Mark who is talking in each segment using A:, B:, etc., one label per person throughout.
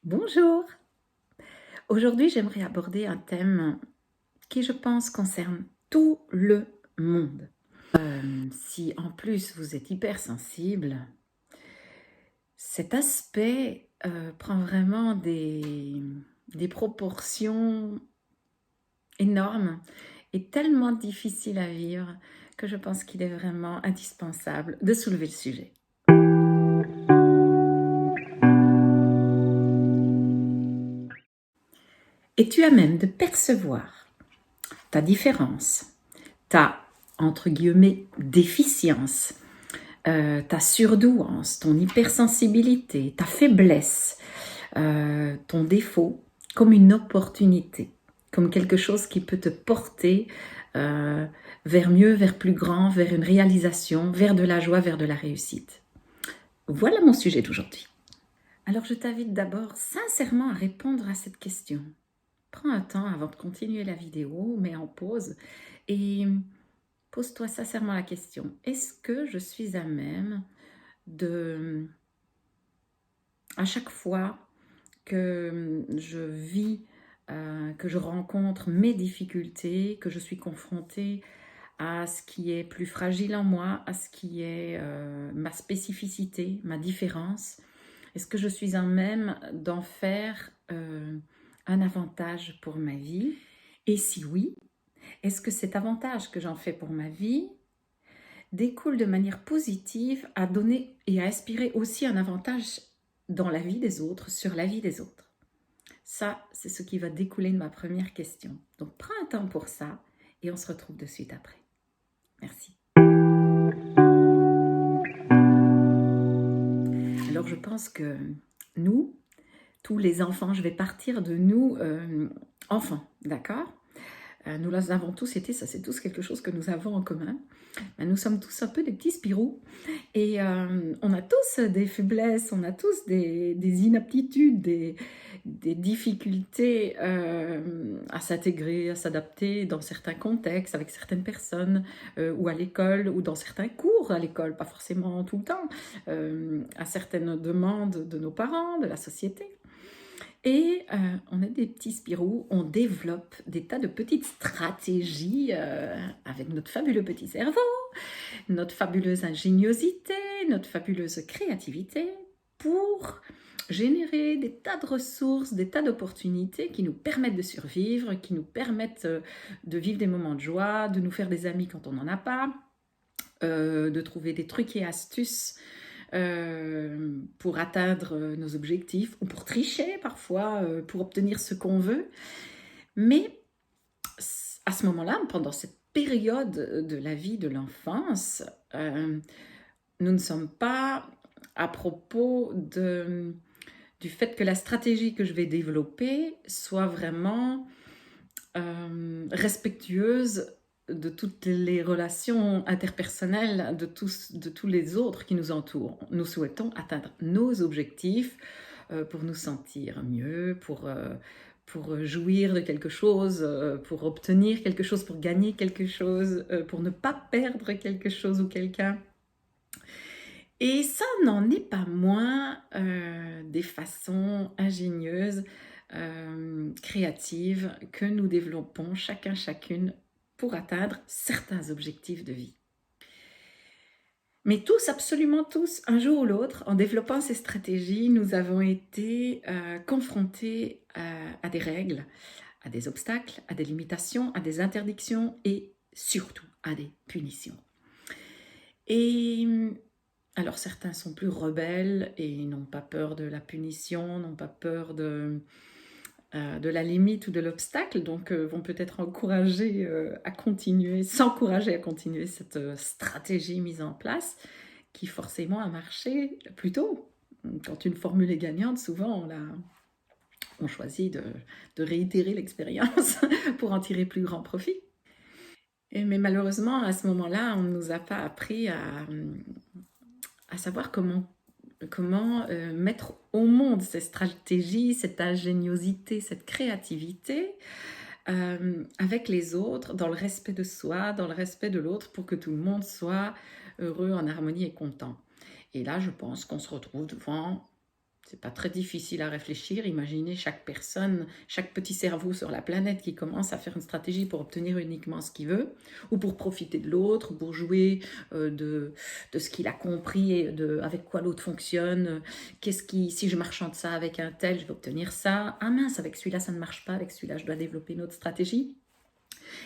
A: Bonjour! Aujourd'hui, j'aimerais aborder un thème qui, je pense, concerne tout le monde. Si en plus vous êtes hypersensible, cet aspect prend vraiment des proportions énormes et tellement difficiles à vivre que je pense qu'il est vraiment indispensable de soulever le sujet. Es-tu à même de percevoir ta différence, ta, entre guillemets, déficience, ta surdouance, ton hypersensibilité, ta faiblesse, ton défaut, comme une opportunité, comme quelque chose qui peut te porter vers mieux, vers plus grand, vers une réalisation, vers de la joie, vers de la réussite. Voilà mon sujet d'aujourd'hui. Alors je t'invite d'abord sincèrement à répondre à cette question. Prends un temps avant de continuer la vidéo, mets en pause et pose-toi sincèrement la question. Est-ce que je suis à même de, à chaque fois que je vis, que je rencontre mes difficultés, que je suis confrontée à ce qui est plus fragile en moi, à ce qui est ma spécificité, ma différence, est-ce que je suis en même d'en faire un avantage pour ma vie? Et si oui, est-ce que cet avantage que j'en fais pour ma vie découle de manière positive à donner et à aspirer aussi un avantage dans la vie des autres, sur la vie des autres? Ça, c'est ce qui va découler de ma première question. Donc, prends un temps pour ça et on se retrouve de suite après. Merci. Alors, je pense que nous, tous les enfants, je vais partir de nous, enfants, d'accord? Nous avons tous été, ça c'est tous quelque chose que nous avons en commun. Nous sommes tous un peu des petits Spirous et on a tous des faiblesses, on a tous des inaptitudes, des difficultés à s'intégrer, à s'adapter dans certains contextes, avec certaines personnes, ou à l'école, ou dans certains cours à l'école, pas forcément tout le temps, à certaines demandes de nos parents, de la société. Et on a des petits Spirous, on développe des tas de petites stratégies avec notre fabuleux petit cerveau, notre fabuleuse ingéniosité, notre fabuleuse créativité pour générer des tas de ressources, des tas d'opportunités qui nous permettent de survivre, qui nous permettent de vivre des moments de joie, de nous faire des amis quand on n'en a pas, de trouver des trucs et astuces pour atteindre nos objectifs ou pour tricher parfois, pour obtenir ce qu'on veut. Mais à ce moment-là, pendant cette période de la vie de l'enfance, nous ne sommes pas à propos du fait que la stratégie que je vais développer soit vraiment respectueuse de toutes les relations interpersonnelles de tous les autres qui nous entourent. Nous souhaitons atteindre nos objectifs pour nous sentir mieux, pour jouir de quelque chose, pour obtenir quelque chose, pour gagner quelque chose, pour ne pas perdre quelque chose ou quelqu'un. Et ça n'en est pas moins des façons ingénieuses, créatives que nous développons chacun, chacune pour atteindre certains objectifs de vie. Mais tous, absolument tous, un jour ou l'autre, en développant ces stratégies, nous avons été confrontés à des règles, à des obstacles, à des limitations, à des interdictions et surtout à des punitions. Et alors certains sont plus rebelles et n'ont pas peur de la punition, n'ont pas peur de la limite ou de l'obstacle, donc vont peut-être s'encourager à continuer cette stratégie mise en place, qui forcément a marché plus tôt. Quand une formule est gagnante, souvent on choisit de réitérer l'expérience pour en tirer plus grand profit. Mais malheureusement, à ce moment-là, on ne nous a pas appris à savoir comment mettre au monde ces stratégies, cette ingéniosité, cette créativité avec les autres, dans le respect de soi, dans le respect de l'autre, pour que tout le monde soit heureux, en harmonie et content. Et là, je pense qu'on se retrouve devant C'est pas très difficile à réfléchir. Imaginez chaque personne, chaque petit cerveau sur la planète qui commence à faire une stratégie pour obtenir uniquement ce qu'il veut, ou pour profiter de l'autre, pour jouer de ce qu'il a compris et avec quoi l'autre fonctionne. Si je marchande ça avec un tel, je vais obtenir ça. Ah mince, avec celui-là, ça ne marche pas. Avec celui-là, je dois développer une autre stratégie.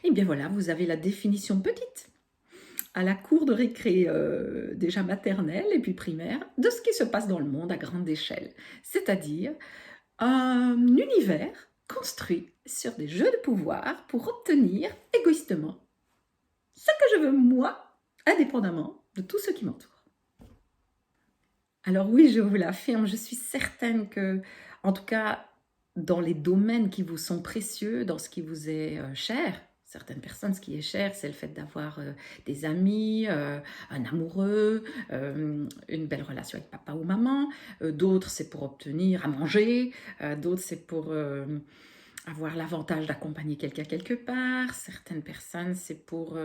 A: Et bien voilà, vous avez la définition petite à la cour de récré déjà maternelle et puis primaire de ce qui se passe dans le monde à grande échelle. C'est-à-dire un univers construit sur des jeux de pouvoir pour obtenir égoïstement ce que je veux moi, indépendamment de tout ce qui m'entoure. Alors oui, je vous l'affirme, je suis certaine que, en tout cas, dans les domaines qui vous sont précieux, dans ce qui vous est cher, certaines personnes, ce qui est cher, c'est le fait d'avoir des amis, un amoureux, une belle relation avec papa ou maman. D'autres, c'est pour obtenir à manger. D'autres, c'est pour avoir l'avantage d'accompagner quelqu'un quelque part. Certaines personnes, c'est pour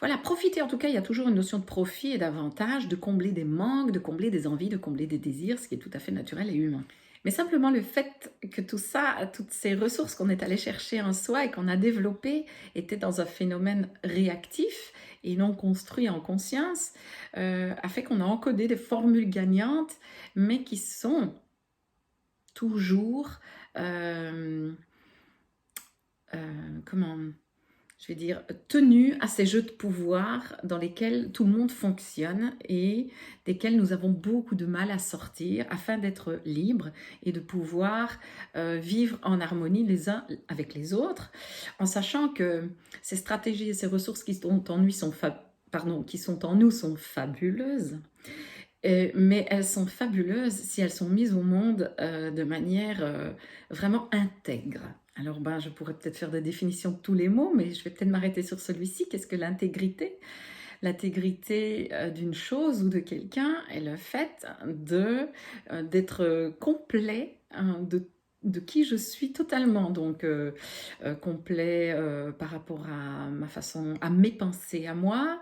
A: voilà, profiter. En tout cas, il y a toujours une notion de profit et d'avantage, de combler des manques, de combler des envies, de combler des désirs, ce qui est tout à fait naturel et humain. Mais simplement le fait que tout ça, toutes ces ressources qu'on est allé chercher en soi et qu'on a développées étaient dans un phénomène réactif et non construit en conscience, a fait qu'on a encodé des formules gagnantes, mais qui sont toujours, comment je vais dire, tenu à ces jeux de pouvoir dans lesquels tout le monde fonctionne et desquels nous avons beaucoup de mal à sortir afin d'être libres et de pouvoir vivre en harmonie les uns avec les autres, en sachant que ces stratégies et ces ressources qui sont en nous sont fabuleuses. Mais elles sont fabuleuses si elles sont mises au monde de manière vraiment intègre. Alors, je pourrais peut-être faire des définitions de tous les mots, mais je vais peut-être m'arrêter sur celui-ci. Qu'est-ce que l'intégrité? L'intégrité d'une chose ou de quelqu'un est le fait d'être complet, de qui je suis totalement, donc complet par rapport à ma façon, à mes pensées à moi,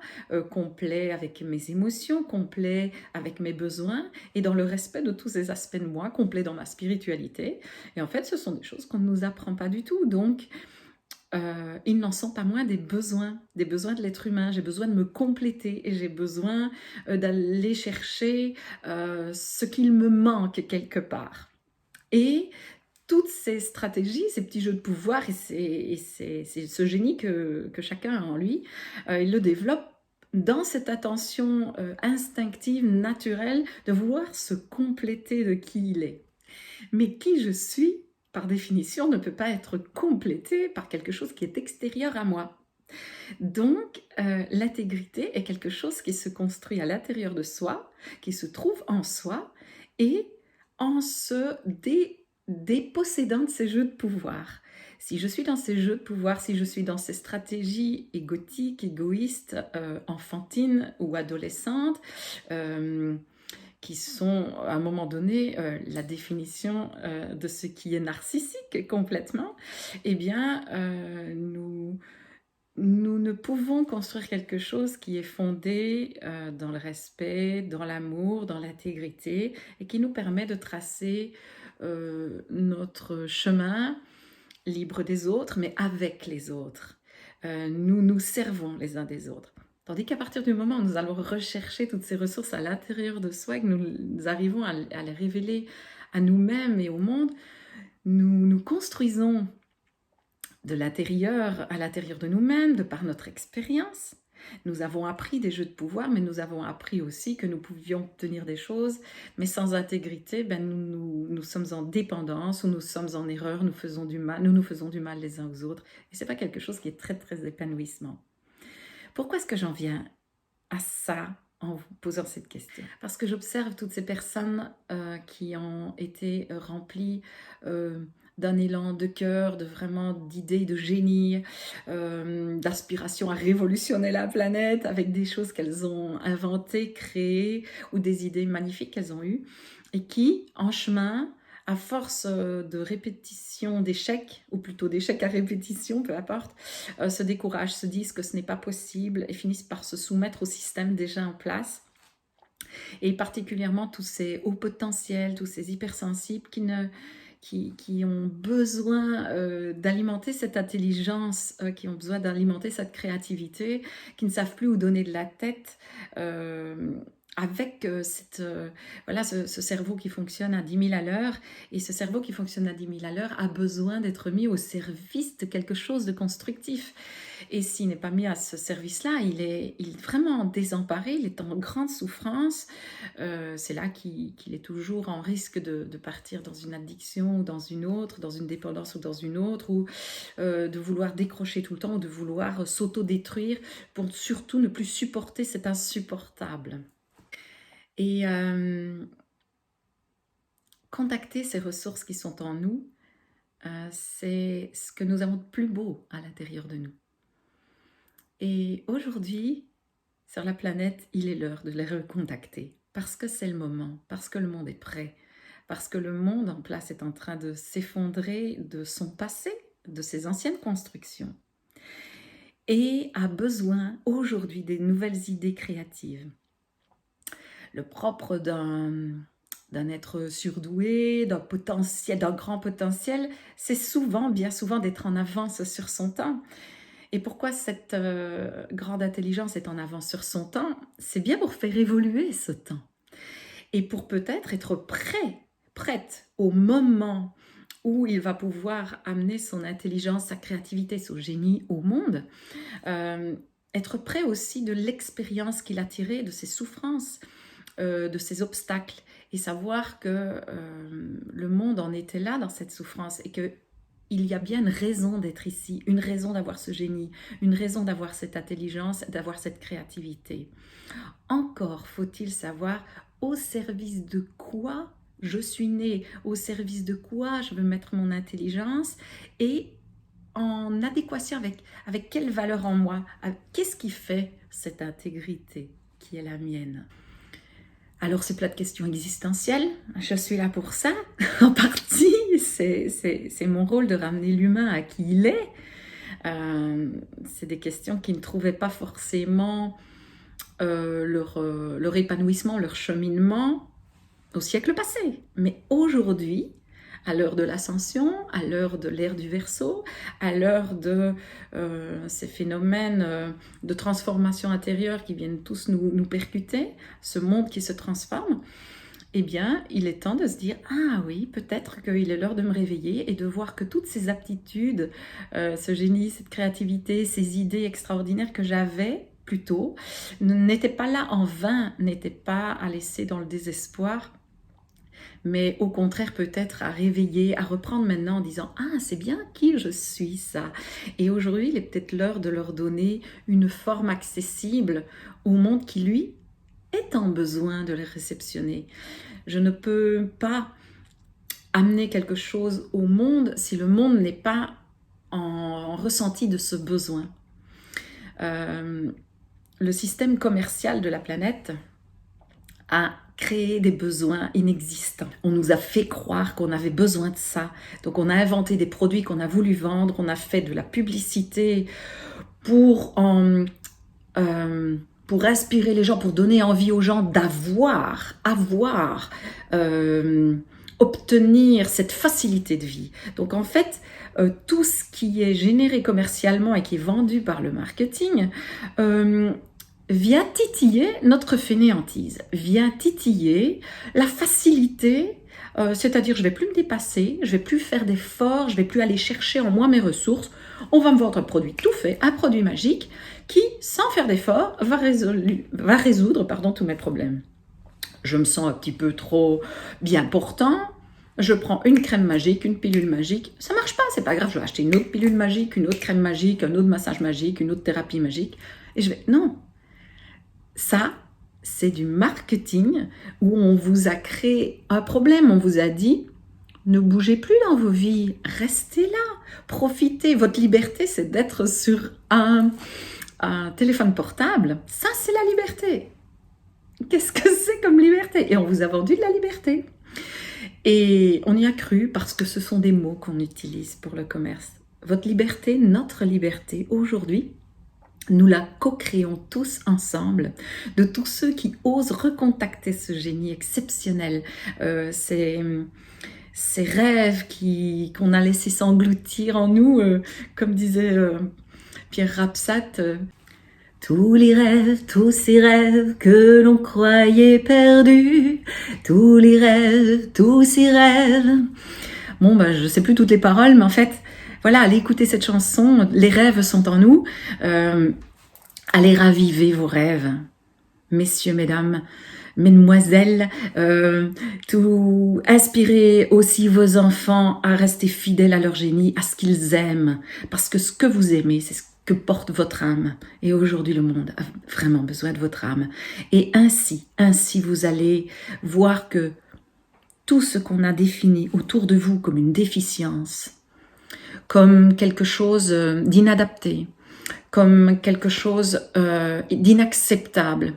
A: complet avec mes émotions, complet avec mes besoins et dans le respect de tous ces aspects de moi, complet dans ma spiritualité. Et en fait, ce sont des choses qu'on ne nous apprend pas du tout, donc ils n'en sont pas moins des besoins de l'être humain. J'ai besoin de me compléter et j'ai besoin d'aller chercher ce qu'il me manque quelque part. Et toutes ces stratégies, ces petits jeux de pouvoir et ce génie que chacun a en lui, il le développe dans cette attention instinctive, naturelle, de vouloir se compléter de qui il est. Mais qui je suis, par définition, ne peut pas être complété par quelque chose qui est extérieur à moi. Donc, l'intégrité est quelque chose qui se construit à l'intérieur de soi, qui se trouve en soi, et en se dépossédant de ces jeux de pouvoir. Si je suis dans ces jeux de pouvoir, si je suis dans ces stratégies égotiques, égoïstes, enfantines ou adolescentes, qui sont à un moment donné la définition de ce qui est narcissique complètement, eh bien, nous ne pouvons construire quelque chose qui est fondé dans le respect, dans l'amour, dans l'intégrité et qui nous permet de tracer notre chemin libre des autres, mais avec les autres. Nous nous servons les uns des autres. Tandis qu'à partir du moment où nous allons rechercher toutes ces ressources à l'intérieur de soi et que nous arrivons à les révéler à nous-mêmes et au monde, nous construisons de l'intérieur à l'intérieur de nous-mêmes, de par notre expérience. Nous avons appris des jeux de pouvoir, mais nous avons appris aussi que nous pouvions obtenir des choses, mais sans intégrité, nous sommes en dépendance ou nous sommes en erreur, nous nous faisons du mal les uns aux autres. Et ce n'est pas quelque chose qui est très, très épanouissant. Pourquoi est-ce que j'en viens à ça en vous posant cette question? Parce que j'observe toutes ces personnes qui ont été remplies d'un élan de cœur, d'idées, de génie, d'aspiration à révolutionner la planète avec des choses qu'elles ont inventées, créées ou des idées magnifiques qu'elles ont eues et qui, en chemin, à force de répétition d'échecs, ou plutôt d'échecs à répétition, peu importe, se découragent, se disent que ce n'est pas possible et finissent par se soumettre au système déjà en place Et particulièrement tous ces hauts potentiels, tous ces hypersensibles qui ont besoin d'alimenter cette intelligence, qui ont besoin d'alimenter cette créativité, qui ne savent plus où donner de la tête, avec voilà, ce cerveau qui fonctionne à 10 000 à l'heure. Et ce cerveau qui fonctionne à 10 000 à l'heure a besoin d'être mis au service de quelque chose de constructif. Et s'il n'est pas mis à ce service-là, il est vraiment désemparé, il est en grande souffrance. C'est là qu'il est toujours en risque de partir dans une addiction ou dans une autre, dans une dépendance ou dans une autre, ou de vouloir décrocher tout le temps, ou de vouloir s'auto-détruire pour surtout ne plus supporter cet insupportable. Et contacter ces ressources qui sont en nous, c'est ce que nous avons de plus beau à l'intérieur de nous. Et aujourd'hui, sur la planète, il est l'heure de les recontacter, parce que c'est le moment, parce que le monde est prêt, parce que le monde en place est en train de s'effondrer de son passé, de ses anciennes constructions, et a besoin aujourd'hui des nouvelles idées créatives. Le propre d'un être surdoué, d'un potentiel, d'un grand potentiel, c'est bien souvent d'être en avance sur son temps. Et pourquoi cette grande intelligence est en avance sur son temps? C'est bien pour faire évoluer ce temps. Et pour peut-être être prête au moment où il va pouvoir amener son intelligence, sa créativité, son génie au monde. Être prêt aussi de l'expérience qu'il a tirée, de ses souffrances, de ces obstacles, et savoir que le monde en était là dans cette souffrance, et qu'il y a bien une raison d'être ici, une raison d'avoir ce génie, une raison d'avoir cette intelligence, d'avoir cette créativité. Encore faut-il savoir au service de quoi je suis née, au service de quoi je veux mettre mon intelligence, et en adéquation avec quelle valeur en moi, qu'est-ce qui fait cette intégrité qui est la mienne. Alors, c'est plein de questions existentielles, je suis là pour ça, en partie, c'est mon rôle de ramener l'humain à qui il est. C'est des questions qui ne trouvaient pas forcément leur épanouissement, leur cheminement au siècle passé. Mais aujourd'hui, à l'heure de l'ascension, à l'heure de l'ère du Verseau, à l'heure de ces phénomènes de transformation intérieure qui viennent tous nous percuter, ce monde qui se transforme, eh bien, il est temps de se dire « Ah oui, peut-être qu'il est l'heure de me réveiller et de voir que toutes ces aptitudes, ce génie, cette créativité, ces idées extraordinaires que j'avais plus tôt, n'étaient pas là en vain, n'étaient pas à laisser dans le désespoir, mais au contraire peut-être à réveiller, à reprendre maintenant en disant « Ah, c'est bien qui je suis ça ». Et aujourd'hui, il est peut-être l'heure de leur donner une forme accessible au monde qui, lui, est en besoin de les réceptionner. Je ne peux pas amener quelque chose au monde si le monde n'est pas en ressenti de ce besoin. Le système commercial de la planète a créé des besoins inexistants. On nous a fait croire qu'on avait besoin de ça. Donc on a inventé des produits qu'on a voulu vendre, on a fait de la publicité pour inspirer les gens, pour donner envie aux gens obtenir cette facilité de vie. Donc en fait, tout ce qui est généré commercialement et qui est vendu par le marketing vient titiller notre fainéantise, vient titiller la facilité, c'est-à-dire je ne vais plus me dépasser, je ne vais plus faire d'efforts, je ne vais plus aller chercher en moi mes ressources, on va me vendre un produit tout fait, un produit magique qui, sans faire d'efforts, va résoudre tous mes problèmes. Je me sens un petit peu trop bien portant, je prends une crème magique, une pilule magique, ça marche pas, c'est pas grave, je vais acheter une autre pilule magique, une autre crème magique, un autre massage magique, une autre thérapie magique, et non. Ça, c'est du marketing où on vous a créé un problème, on vous a dit ne bougez plus dans vos vies, restez là, profitez, votre liberté c'est d'être sur un téléphone portable, ça c'est la liberté. Qu'est-ce que c'est comme liberté? Et on vous a vendu de la liberté. Et on y a cru parce que ce sont des mots qu'on utilise pour le commerce. Votre liberté, notre liberté, aujourd'hui, Nous la co-créons tous ensemble, de tous ceux qui osent recontacter ce génie exceptionnel, ces rêves qu'on a laissé s'engloutir en nous, comme disait Pierre Rapsat, tous ces rêves que l'on croyait perdus, tous les rêves, tous ces rêves. Bon, bah, je sais plus toutes les paroles, mais en fait, voilà, allez écouter cette chanson, les rêves sont en nous, allez raviver vos rêves, messieurs, mesdames, mesdemoiselles, tout, inspirez aussi vos enfants à rester fidèles à leur génie, à ce qu'ils aiment, parce que ce que vous aimez, c'est ce que porte votre âme. Et aujourd'hui, le monde a vraiment besoin de votre âme. Et ainsi vous allez voir que tout ce qu'on a défini autour de vous comme une déficience, comme quelque chose d'inadapté, comme quelque chose d'inacceptable,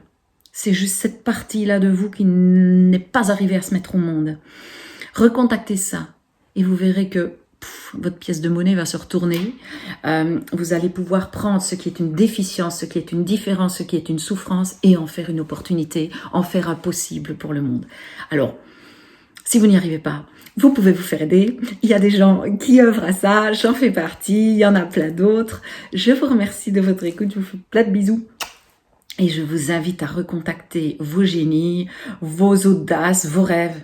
A: c'est juste cette partie-là de vous qui n'est pas arrivée à se mettre au monde. Recontactez ça et vous verrez que votre pièce de monnaie va se retourner. Vous allez pouvoir prendre ce qui est une déficience, ce qui est une différence, ce qui est une souffrance et en faire une opportunité, en faire un possible pour le monde. Alors, si vous n'y arrivez pas, vous pouvez vous faire aider. Il y a des gens qui œuvrent à ça, j'en fais partie, il y en a plein d'autres. Je vous remercie de votre écoute, je vous fais plein de bisous. Et je vous invite à recontacter vos génies, vos audaces, vos rêves.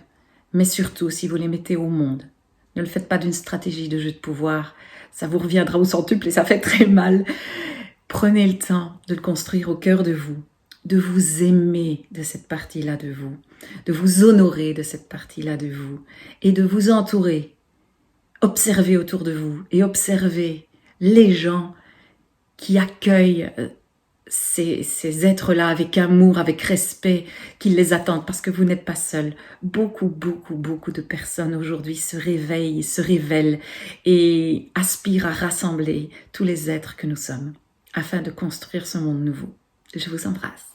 A: Mais surtout, si vous les mettez au monde, ne le faites pas d'une stratégie de jeu de pouvoir. Ça vous reviendra au centuple et ça fait très mal. Prenez le temps de le construire au cœur de vous aimer de cette partie-là de vous, de vous honorer de cette partie-là de vous et de vous entourer. Observez autour de vous et observez les gens qui accueillent ces êtres-là avec amour, avec respect, qui les attendent parce que vous n'êtes pas seul. Beaucoup de personnes aujourd'hui se réveillent, se révèlent et aspirent à rassembler tous les êtres que nous sommes afin de construire ce monde nouveau. Je vous embrasse.